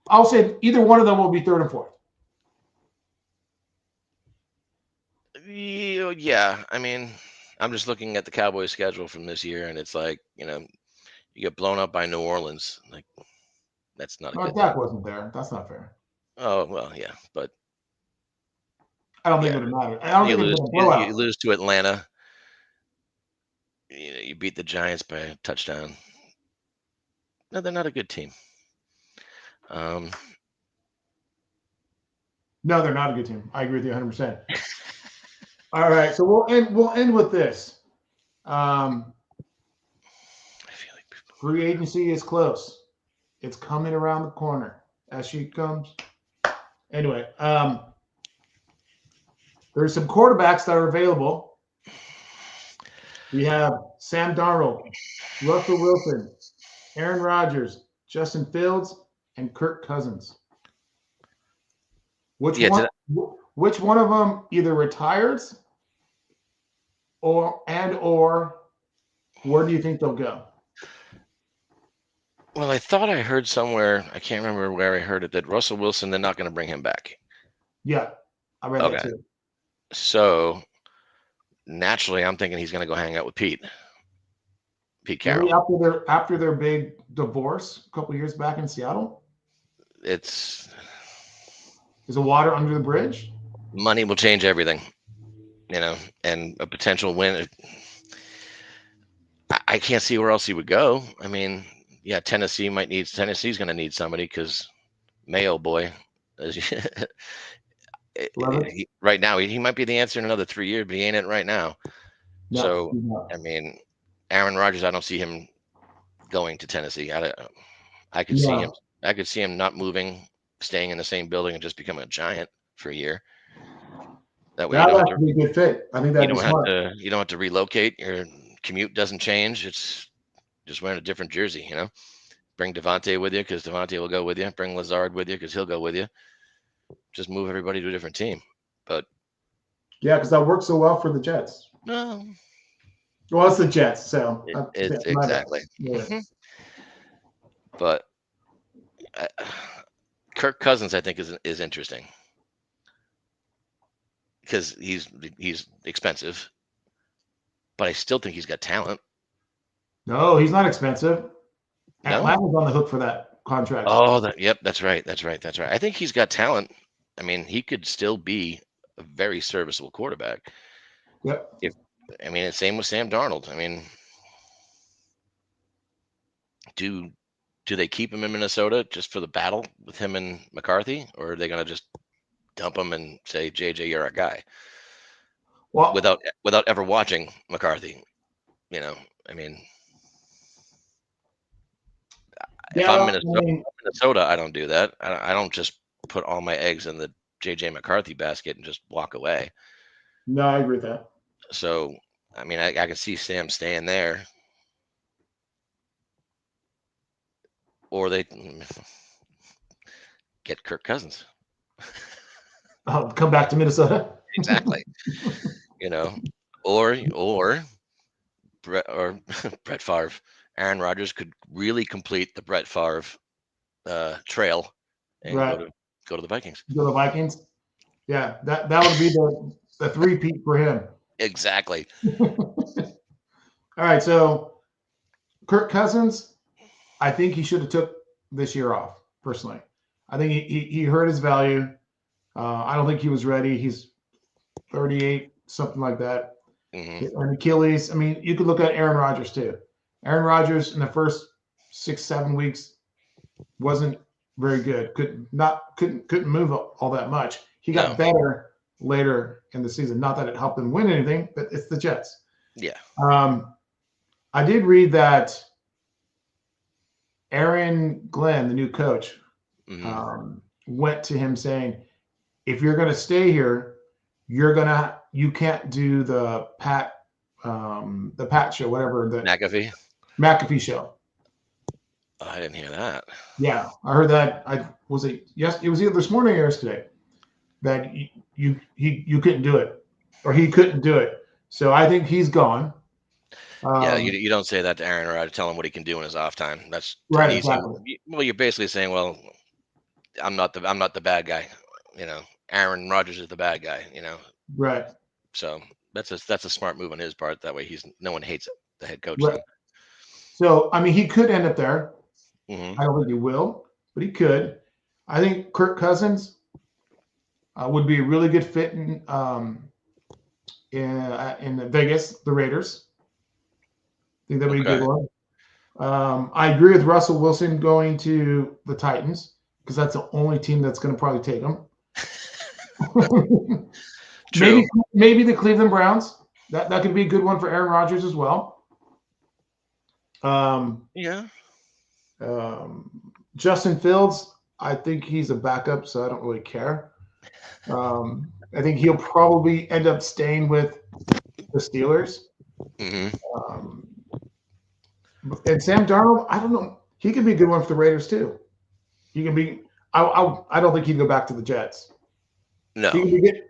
I'll say either one of them will be third and fourth. Yeah, I mean, I'm just looking at the Cowboys schedule from this year, and it's like, you get blown up by New Orleans. Like, that's not a good Dak wasn't there. That's not fair. Oh, well, yeah, but I don't think it would matter. I don't think it would blowout. You lose to Atlanta. You beat the Giants by a touchdown. No, they're not a good team. No, they're not a good team. I agree with you 100%. All right, so we'll end with this. I feel like free agency is close. It's coming around the corner. As she comes. Anyway, there's some quarterbacks that are available. We have Sam Darnold, Russell Wilson, Aaron Rodgers, Justin Fields, and Kirk Cousins. Which one of them either retires or where do you think they'll go? Well, I thought I heard somewhere, I can't remember where I heard it, that Russell Wilson, they're not going to bring him back. Yeah, I read that too. So naturally, I'm thinking he's going to go hang out with Pete Carroll. After their big divorce a couple years back in Seattle? Is the water under the bridge? Money will change everything, and a potential win. I can't see where else he would go. I mean, yeah, Tennessee's going to need somebody because Mayo boy, right now he might be the answer in another 3 years, but he ain't it right now. No, so I mean, Aaron Rodgers, I don't see him going to Tennessee. I could see him. I could see him not moving, staying in the same building, and just becoming a Giant for a year. That way, that would be a good fit. I think you don't have to relocate. Your commute doesn't change. It's just wearing a different jersey. Bring Devontae with you because Devontae will go with you. Bring Lazard with you because he'll go with you. Just move everybody to a different team. But yeah, because that works so well for the Jets. No. Well, it's the Jets, so exactly. Yeah. But Kirk Cousins, I think, is interesting because he's expensive, but I still think he's got talent. No, he's not expensive. Atlanta's on the hook for that contract. Oh, that's right. I think he's got talent. I mean, he could still be a very serviceable quarterback. Yep. It's same with Sam Darnold. I mean, do they keep him in Minnesota just for the battle with him and McCarthy, or are they going to just dump him and say, JJ, you're our guy? Well, without ever watching McCarthy, I mean, if I'm Minnesota, I don't do that. I don't just put all my eggs in the JJ McCarthy basket and just walk away. No, I agree with that. So, I mean, I can see Sam staying there. Or they get Kirk Cousins. Come back to Minnesota. Exactly. Or Brett or Brett Favre, Aaron Rodgers could really complete the Brett Favre trail and Right. go to the Vikings. Go to the Vikings. Yeah, that would be the three-peat for him. Exactly. All right, so Kirk Cousins, I think he should have took this year off. Personally, I think he hurt his value. I don't think he was ready. He's 38, something like that. Mm-hmm. And Achilles. I mean, you could look at Aaron Rodgers too. Aaron Rodgers in the first 6-7 weeks wasn't very good. Couldn't move all that much. He got better later in the season. Not that it helped him win anything, but it's the Jets. Yeah. I did read that Aaron Glenn, the new coach, went to him saying, "If you're going to stay here, you can't do the Pat show, whatever the McAfee show." Oh, I didn't hear that. Yeah, I heard that. It was either this morning or yesterday that you couldn't do it, or he couldn't do it. So I think he's gone. Yeah, you don't say that to Aaron Rodgers. Tell him what he can do in his off time. That's right. easy. Exactly. Well, you're basically saying, well, I'm not the bad guy. Aaron Rodgers is the bad guy. Right. So that's a smart move on his part. That way, no one hates the head coach. Right. So I mean, he could end up there. Mm-hmm. I don't think he will, but he could. I think Kirk Cousins would be a really good fit in Vegas, the Raiders. I think that'd be a good one. I agree with Russell Wilson going to the Titans because that's the only team that's going to probably take him. Maybe the Cleveland Browns. That could be a good one for Aaron Rodgers as well. Yeah. Justin Fields, I think he's a backup, so I don't really care. I think he'll probably end up staying with the Steelers. Mm-hmm. And Sam Darnold, I don't know. He could be a good one for the Raiders too. He can be. I don't think he'd go back to the Jets. No. He could be good.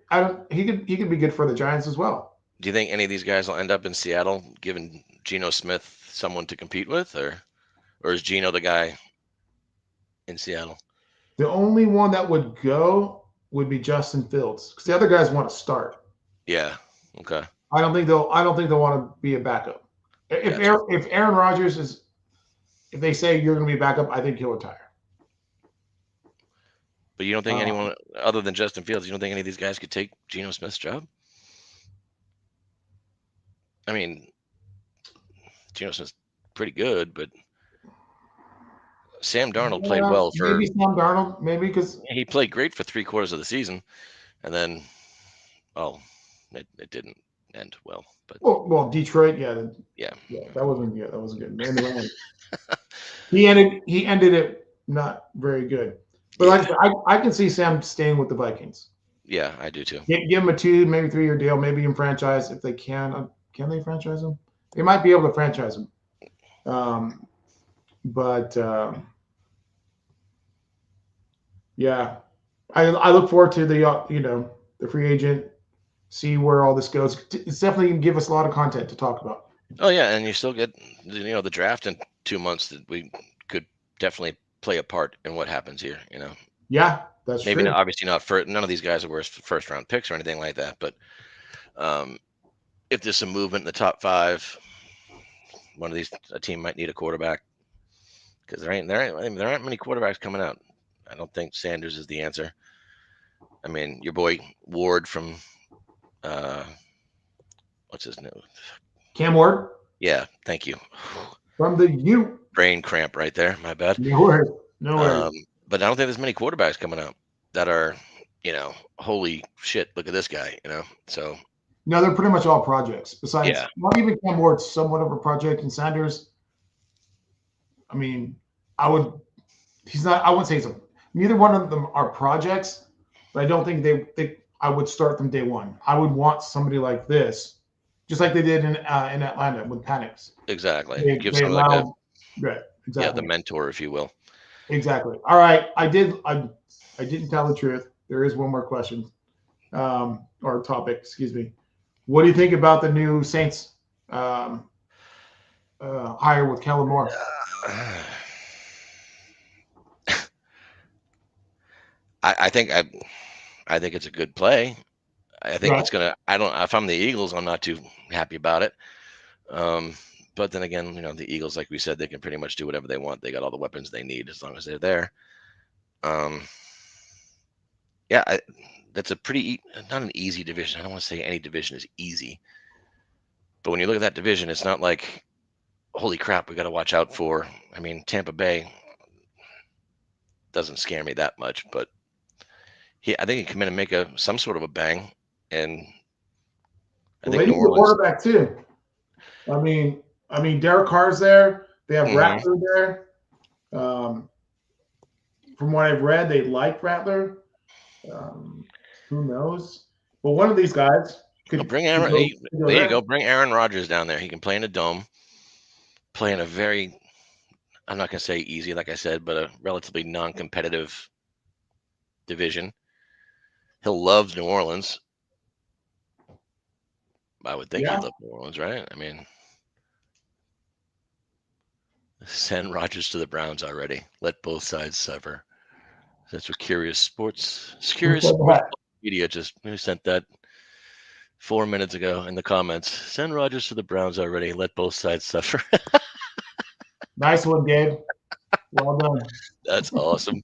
He could be good for the Giants as well. Do you think any of these guys will end up in Seattle, giving Geno Smith someone to compete with, or is Geno the guy in Seattle? The only one that would go would be Justin Fields because the other guys want to start. Yeah. Okay. I don't think they'll want to be a backup. If Aaron Rodgers if they say you're going to be backup, I think he'll retire. But you don't think anyone other than Justin Fields, you don't think any of these guys could take Geno Smith's job? I mean, Geno Smith's pretty good, but Sam Darnold played well for. Maybe Sam Darnold, maybe because he played great for 3/4 of the season, and then, it didn't end well. But Detroit, yeah, that wasn't good. Anyway, he ended it not very good. But I can see Sam staying with the Vikings. Yeah, I do too. Give him a 2, maybe 3-year deal, maybe in franchise if they can. Can they franchise him? They might be able to franchise him. Yeah, I look forward to the free agent. See where all this goes. It's definitely going to give us a lot of content to talk about. Oh yeah, and you still get the draft in 2 months that we could definitely play a part in what happens here. Yeah, that's maybe true. Obviously not for none of these guys are first round picks or anything like that, but if there's some movement in the top 5, a team might need a quarterback because there aren't many quarterbacks coming out. I don't think Sanders is the answer. I mean, your boy Ward from what's his name? Cam Ward. Yeah, thank you. From the U. Brain cramp right there. My bad. No worries. But I don't think there's many quarterbacks coming out that are, holy shit, look at this guy, So no, they're pretty much all projects. Besides, not even Cam Ward's somewhat of a project, and Sanders. I mean, I wouldn't say neither one of them are projects, but I don't think I would start them day one. I would want somebody like this, just like they did in Atlanta with Penix. Exactly. Give someone right. Exactly. Yeah, the mentor, if you will. Exactly. All right. I didn't tell the truth. There is one more question, or topic. Excuse me. What do you think about the new Saints hire with Kellen Moore? I think it's a good play. I think it's gonna. I don't. If I'm the Eagles, I'm not too happy about it. But then again, the Eagles, like we said, they can pretty much do whatever they want. They got all the weapons they need as long as they're there. Yeah, that's a not an easy division. I don't want to say any division is easy, but when you look at that division, it's not like, holy crap, we got to watch out for. I mean, Tampa Bay doesn't scare me that much, but I think he can come in and make some sort of a bang, and I think they New need a Orleans. quarterback too. I mean, Derek Carr's there. They have Rattler there. From what I've read, they like Rattler. Who knows? But one of these guys could Bring Aaron. There you go. Bring Aaron Rodgers down there. He can play in a dome, play in a very, I'm not going to say easy, like I said, but a relatively non-competitive division. He'll love New Orleans. I would think he'd love New Orleans, right? I mean, send Rodgers to the Browns already. Let both sides suffer. That's what Curious Sports Media just sent that 4 minutes ago in the comments. Send Rodgers to the Browns already. Let both sides suffer. Nice one, Gabe. Well done. That's awesome.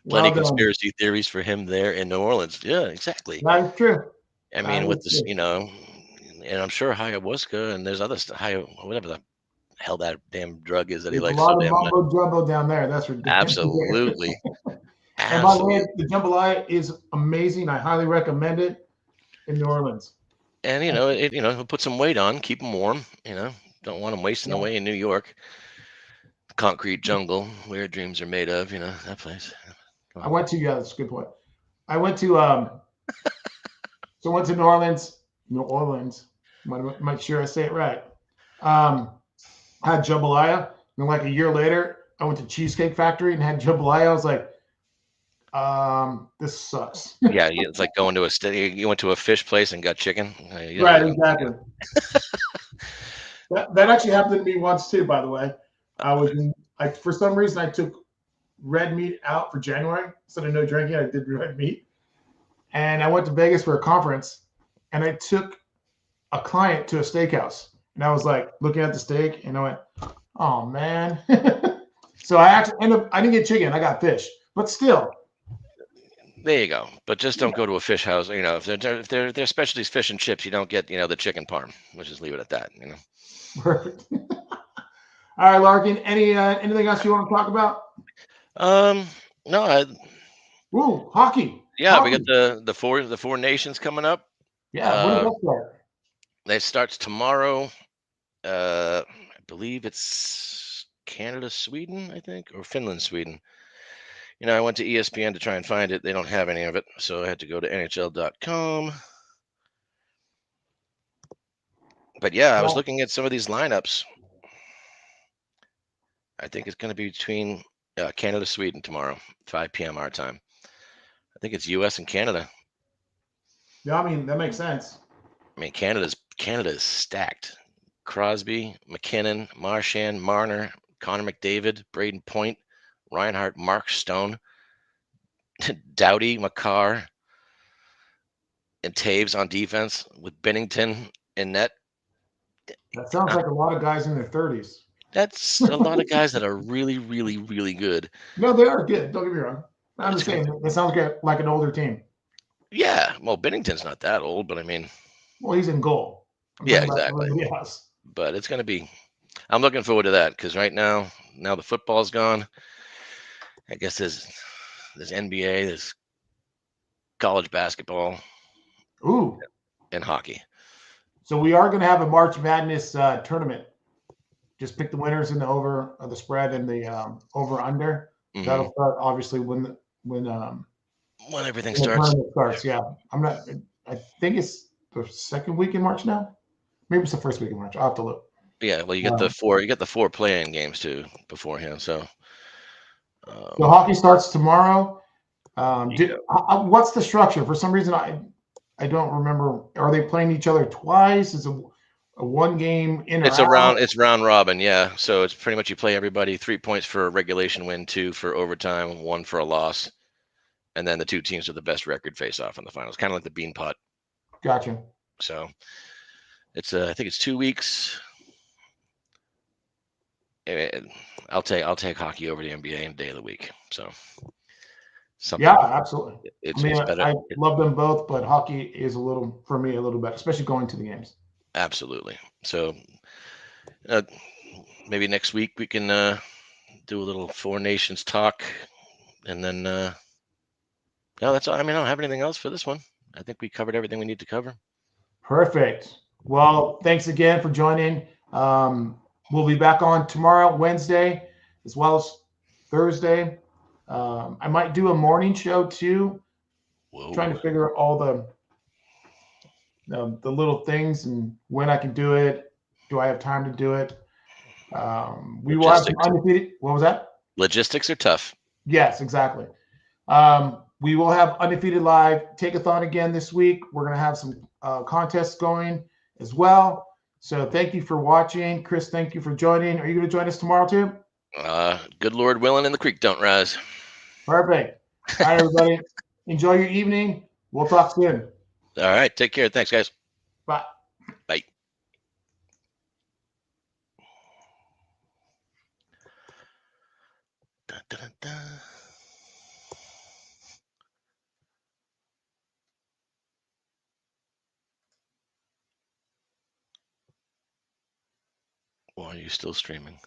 Plenty conspiracy theories for him there in New Orleans. Yeah, exactly. That's true. I mean, with this, and I'm sure ayahuasca and there's other stuff, whatever the hell that damn drug is that he likes. A lot of mumbo jumbo down there. That's ridiculous. Absolutely. And by the way, the jambalaya is amazing. I highly recommend it in New Orleans. And he'll put some weight on, keep him warm. Don't want him wasting away in New York. Concrete jungle, where dreams are made of. That place. I went to that's a good point. I went to so went to New Orleans. New Orleans. Make sure I say it right. I had jambalaya, and like a year later, I went to Cheesecake Factory and had jambalaya. I was like, this sucks. Yeah, it's like going to you went to a fish place and got chicken. Right, exactly. that actually happened to me once too, by the way. For some reason I took red meat out for January. Instead of no drinking, I did red meat. And I went to Vegas for a conference, and I took a client to a steakhouse. And I was like looking at the steak, and I went, oh man. So I actually I didn't get chicken, I got fish. But still. There you go. But just don't go to a fish house. If their specialty is fish and chips, you don't get the chicken parm. We'll just leave it at that. Perfect. All right, Larkin. Anything else you want to talk about? No. Ooh, hockey. Yeah, hockey. We got the four nations coming up. Yeah, when does that start? That starts tomorrow. I believe it's Canada, Sweden, I think, or Finland, Sweden. I went to ESPN to try and find it. They don't have any of it, so I had to go to NHL.com. But yeah, I was looking at some of these lineups. I think it's going to be between Canada, Sweden tomorrow, 5 p.m. our time. I think it's U.S. and Canada. Yeah, I mean, that makes sense. I mean, Canada is stacked. Crosby, McKinnon, Marchand, Marner, Connor McDavid, Braden Point, Reinhart, Mark Stone, Doughty, Makar, and Taves on defense with Bennington in net. That sounds like a lot of guys in their 30s. That's a lot of guys that are really, really, really good. No, they are good. Don't get me wrong. I'm just saying, it sounds like an older team. Yeah. Well, Bennington's not that old, but I mean. Well, he's in goal. Yeah, exactly. But it's going to be. I'm looking forward to that because right now the football's gone. I guess there's NBA, there's college basketball. Ooh. And hockey. So we are going to have a March Madness tournament. Just pick the winners in the over of the spread and the over under. Mm-hmm. That'll start obviously when everything starts. Yeah, I think it's the second week in March now. Maybe it's the first week in March. I'll have to look. Yeah, well, you get the four play-in games too beforehand. So hockey starts tomorrow. What's the structure? For some reason, I don't remember. Are they playing each other twice? Is it a one game in or It's out? it's round robin, yeah. So it's pretty much you play everybody 3 points for a regulation win, 2 for overtime, 1 for a loss, and then the 2 teams with the best record face off in the finals, kind of like the bean pot. Gotcha. So it's I think it's 2 weeks. I'll take hockey over the NBA any day of the week. So Yeah, absolutely. It's I better. I love them both, but hockey is a little better, especially going to the games. Absolutely. So maybe next week we can do a little Four Nations talk, and then no, that's all. I mean, I don't have anything else for this one. I think we covered everything we need to cover. Perfect. Well, thanks again for joining. We'll be back on tomorrow, Wednesday, as well as Thursday. I might do a morning show too. Whoa. Trying to figure out all the little things and when I can do it. Do I have time to do it? We will have some undefeated. What was that? Logistics are tough. Yes, exactly. We will have Undefeated Live Take-a-thon again this week. We're going to have some contests going as well. So thank you for watching. Chris, thank you for joining. Are you going to join us tomorrow too? Good Lord willing and the creek don't rise. Perfect. All right, everybody. Enjoy your evening. We'll talk soon. All right. Take care. Thanks, guys. Bye. Bye. Dun, dun, dun. Why are you still streaming?